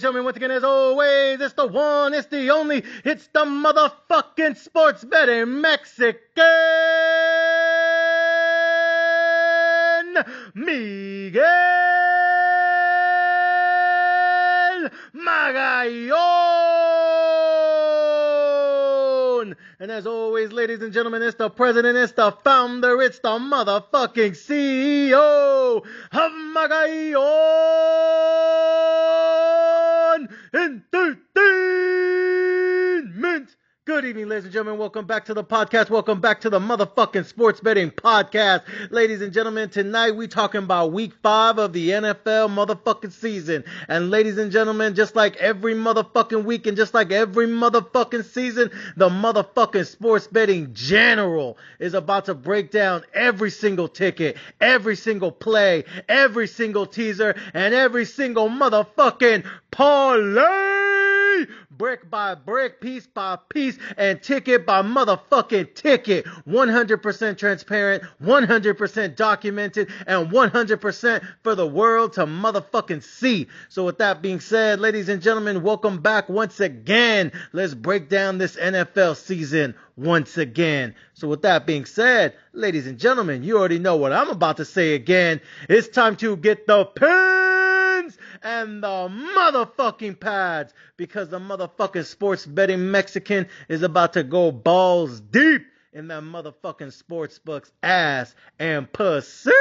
gentlemen, once again, as always, it's the one, it's the only, it's the motherfucking sports betting Mexican Miguel Magallon. And as always, ladies and gentlemen, it's the president, it's the founder, it's the motherfucking CEO of Magallon Entertainment. Good evening, ladies and gentlemen. Welcome back to the podcast. Welcome back to the motherfucking sports betting podcast. Ladies and gentlemen, tonight we talking about week 5 of the NFL motherfucking season. And ladies and gentlemen, just like every motherfucking week and just like every motherfucking season, the motherfucking sports betting general is about to break down every single ticket, every single play, every single teaser, and every single motherfucking parlay. Brick by brick, piece by piece, and ticket by motherfucking ticket. 100% transparent, 100% documented, and 100% for the world to motherfucking see. So with that being said, ladies and gentlemen, welcome back once again. Let's break down this NFL season once again. So with that being said, ladies and gentlemen, you already know what I'm about to say again. It's time to get the pins and the motherfucking pads, because the motherfucking sports betting Mexican is about to go balls deep in that motherfucking sports book's ass and pussy.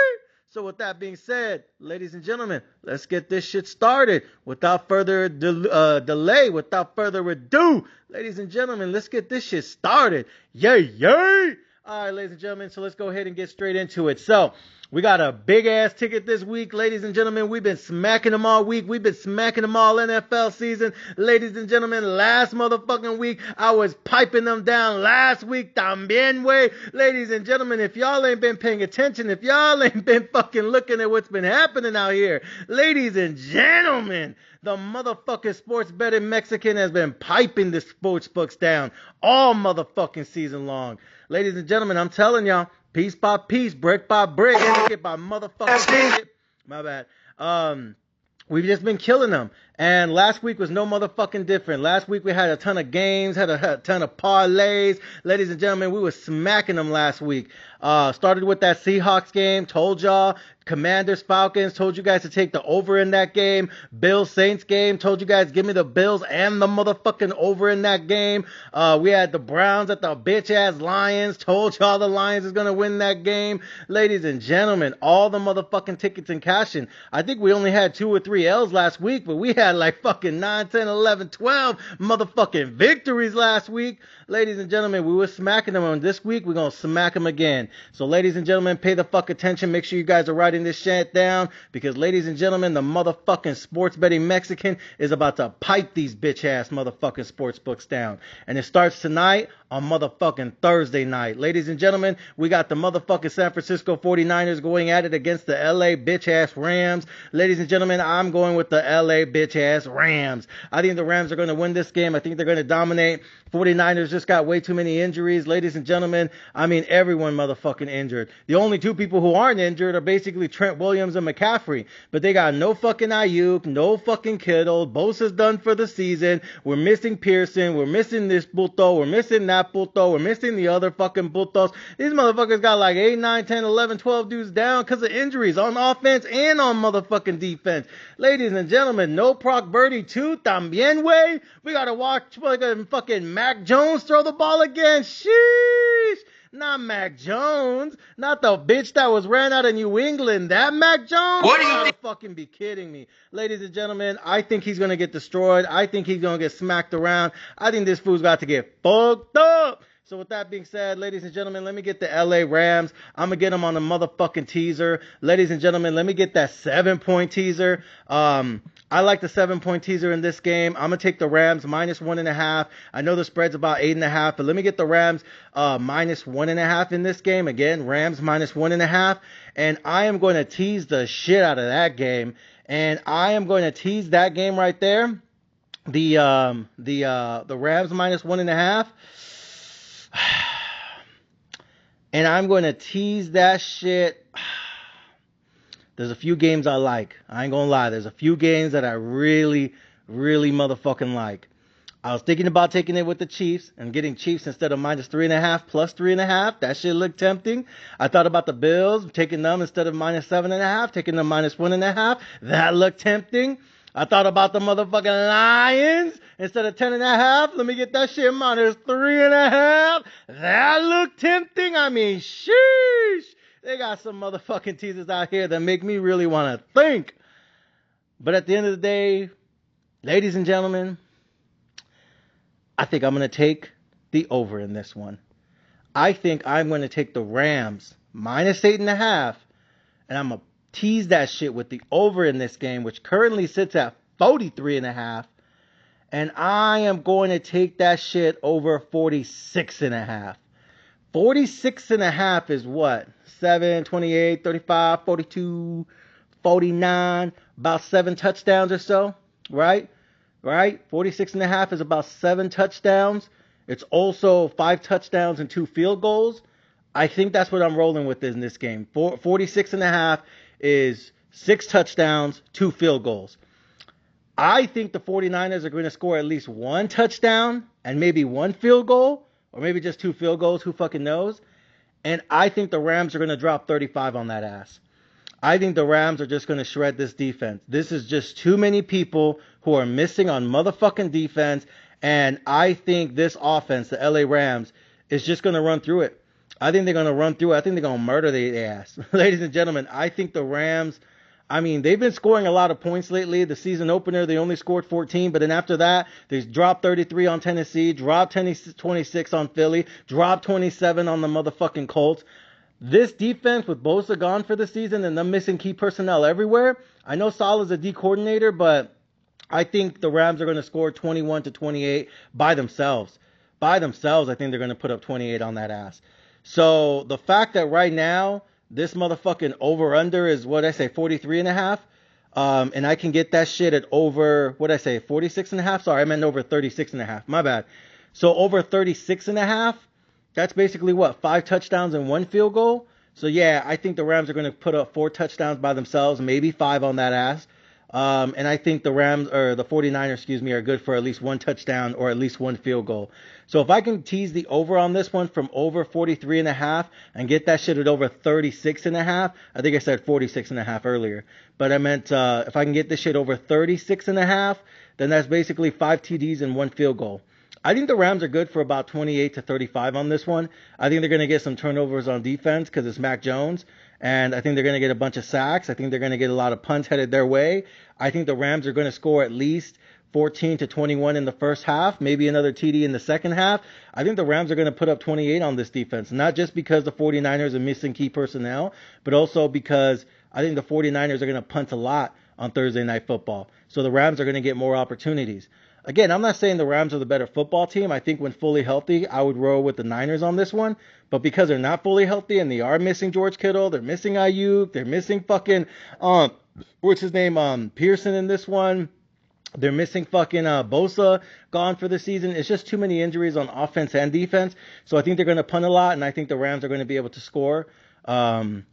So with that being said, ladies and gentlemen, let's get this shit started without further delay, without further ado. Ladies and gentlemen, let's get this shit started. Yay, yay! All right, ladies and gentlemen, so let's go ahead and get straight into it. So we got a big-ass ticket this week, ladies and gentlemen. We've been smacking them all week. We've been smacking them all NFL season. Ladies and gentlemen, last motherfucking week, I was piping them down. Last week, también, way. Ladies and gentlemen, if y'all ain't been paying attention, if y'all ain't been fucking looking at what's been happening out here, ladies and gentlemen, the motherfucking sports betting Mexican has been piping the sports books down all motherfucking season long. Ladies and gentlemen, I'm telling y'all, piece by piece, brick by brick, ticket by motherfucking ticket. My bad. We've just been killing them. And last week was no motherfucking different. Last week we had a ton of games, had a ton of parlays. Ladies and gentlemen, we were smacking them last week. Started with that Seahawks game. Told y'all. Commanders, Falcons, told you guys to take the over in that game. Bills, Saints game, told you guys give me the Bills and the motherfucking over in that game. We had the Browns at the bitch-ass Lions, told y'all the Lions is going to win that game. Ladies and gentlemen, all the motherfucking tickets and cashing. I think we only had 2 or 3 L's last week, but we had like fucking 9, 10, 11, 12 motherfucking victories last week. Ladies and gentlemen, we were smacking them, and this week we're going to smack them again. So ladies and gentlemen, pay the fuck attention. Make sure you guys are writing this shit down, because ladies and gentlemen, the motherfucking sports betting Mexican is about to pipe these bitch ass motherfucking sports books down. And it starts tonight on motherfucking Thursday night. Ladies and gentlemen, we got the motherfucking San Francisco 49ers going at it against the LA bitch ass Rams. Ladies and gentlemen, I'm going with the LA bitch ass Rams. I think the Rams are going to win this game. I think they're going to dominate. 49ers just got way too many injuries. Ladies and gentlemen, I mean everyone motherfucking injured. The only 2 people who aren't injured are basically Trent Williams and McCaffrey. But they got no fucking Ayuk, no fucking Kittle. Bosa's done for the season. We're missing Pearson. We're missing this puto. We're missing that puto. We're missing the other fucking putos. These motherfuckers got like 8, 9, 10, 11, 12 dudes down because of injuries on offense and on motherfucking defense. Ladies and gentlemen, no Brock Birdie 2, también way. We gotta watch fucking Mac Jones throw the ball again. Sheesh. Not Mac Jones. Not the bitch that was ran out of New England. That Mac Jones? What do you think? Fucking be kidding me. Ladies and gentlemen, I think he's going to get destroyed. I think he's going to get smacked around. I think this fool's got to get fucked up. So with that being said, ladies and gentlemen, let me get the LA Rams. I'm going to get them on the motherfucking teaser. Ladies and gentlemen, let me get that 7-point teaser. I like the 7-point teaser in this game. I'm going to take the Rams minus 1.5. I know the spread's about 8.5, but let me get the Rams minus 1.5 in this game. Again, Rams minus 1.5. And I am going to tease the shit out of that game. And I am going to tease that game right there. The Rams minus 1.5. And I'm going to tease that shit. There's a few games I like. I ain't going to lie. There's a few games that I really, really motherfucking like. I was thinking about taking it with the Chiefs and getting Chiefs instead of -3.5 plus 3.5. That shit looked tempting. I thought about the Bills, taking them instead of -7.5, taking them -1.5. That looked tempting. I thought about the motherfucking Lions instead of 10.5. Let me get that shit -3.5. That looked tempting. I mean, sheesh. They got some motherfucking teasers out here that make me really want to think. But at the end of the day, ladies and gentlemen, I think I'm going to take the over in this one. I think I'm going to take the Rams -8.5, and I'm going to tease that shit with the over in this game, which currently sits at 43.5, and I am going to take that shit over 46.5. 46.5 is what? 7, 28, 35, 42, 49, about 7 touchdowns or so, right? Right? 46.5 is about 7 touchdowns. It's also 5 touchdowns and 2 field goals. I think that's what I'm rolling with in this game. 46.5 is 6 touchdowns, 2 field goals. I think the 49ers are going to score at least 1 touchdown and maybe 1 field goal, or maybe just 2 field goals. Who fucking knows? And I think the Rams are going to drop 35 on that ass. I think the Rams are just going to shred this defense. This is just too many people who are missing on motherfucking defense. And I think this offense, the LA Rams, is just going to run through it. I think they're going to run through it. I think they're going to murder their ass. Ladies and gentlemen, I think the Rams, I mean, they've been scoring a lot of points lately. The season opener, they only scored 14. But then after that, they dropped 33 on Tennessee, dropped 26 on Philly, dropped 27 on the motherfucking Colts. This defense, with Bosa gone for the season and them missing key personnel everywhere, I know Saleh's a D coordinator, but I think the Rams are going to score 21-28 by themselves. By themselves, I think they're going to put up 28 on that ass. So the fact that right now, this motherfucking over-under is, 43.5? And I can get that shit at over, 46.5? Sorry, I meant over 36.5. My bad. So over 36.5. That's basically 5 touchdowns and 1 field goal. So yeah, I think the Rams are going to put up 4 touchdowns by themselves, maybe 5 on that ass. And I think the 49ers, are good for at least 1 touchdown or at least 1 field goal. So if I can tease the over on this one from over 43.5 and get that shit at over 36.5, I think I said 46.5 earlier, but I meant if I can get this shit over 36.5, then that's basically 5 TDs and 1 field goal. I think the Rams are good for about 28-35 on this one. I think they're going to get some turnovers on defense because it's Mac Jones. And I think they're going to get a bunch of sacks. I think they're going to get a lot of punts headed their way. I think the Rams are going to score at least 14-21 in the first half, maybe another TD in the second half. I think the Rams are going to put up 28 on this defense, not just because the 49ers are missing key personnel, but also because I think the 49ers are going to punt a lot on Thursday Night Football. So the Rams are going to get more opportunities. Again, I'm not saying the Rams are the better football team. I think when fully healthy, I would roll with the Niners on this one. But because they're not fully healthy and they are missing George Kittle, they're missing Ayuk, they're missing fucking, Pearson in this one. They're missing fucking Bosa gone for the season. It's just too many injuries on offense and defense. So I think they're going to punt a lot, and I think the Rams are going to be able to score on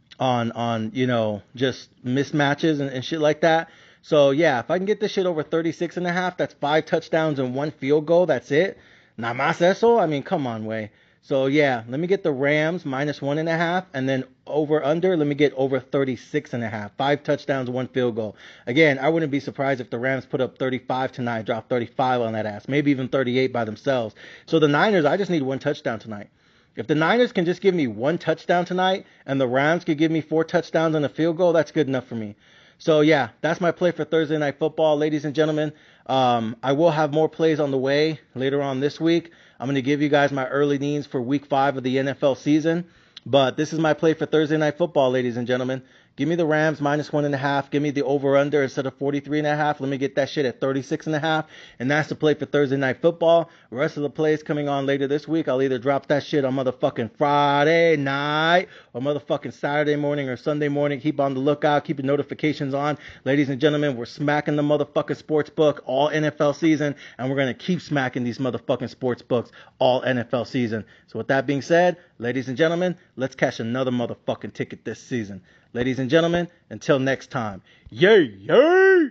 just mismatches and shit like that. So, yeah, if I can get this shit over 36.5, that's 5 touchdowns and 1 field goal. That's it. Nada más eso? I mean, come on, way. So, yeah, let me get the Rams -1.5, and then over-under, let me get over 36.5. 5 touchdowns, 1 field goal. Again, I wouldn't be surprised if the Rams put up 35 tonight, drop 35 on that ass, maybe even 38 by themselves. So the Niners, I just need 1 touchdown tonight. If the Niners can just give me 1 touchdown tonight, and the Rams could give me 4 touchdowns and a field goal, that's good enough for me. So, yeah, that's my play for Thursday Night Football. Ladies and gentlemen, I will have more plays on the way later on this week. I'm going to give you guys my early leans for Week 5 of the NFL season. But this is my play for Thursday Night Football, ladies and gentlemen. Give me the Rams -1.5. Give me the over-under instead of 43.5. Let me get that shit at 36.5. And that's the play for Thursday Night Football. The rest of the plays coming on later this week. I'll either drop that shit on motherfucking Friday night or motherfucking Saturday morning or Sunday morning. Keep on the lookout. Keep your notifications on. Ladies and gentlemen, we're smacking the motherfucking sports book all NFL season. And we're going to keep smacking these motherfucking sports books all NFL season. So with that being said, ladies and gentlemen, let's cash another motherfucking ticket this season. Ladies and gentlemen, until next time. Yay, yay!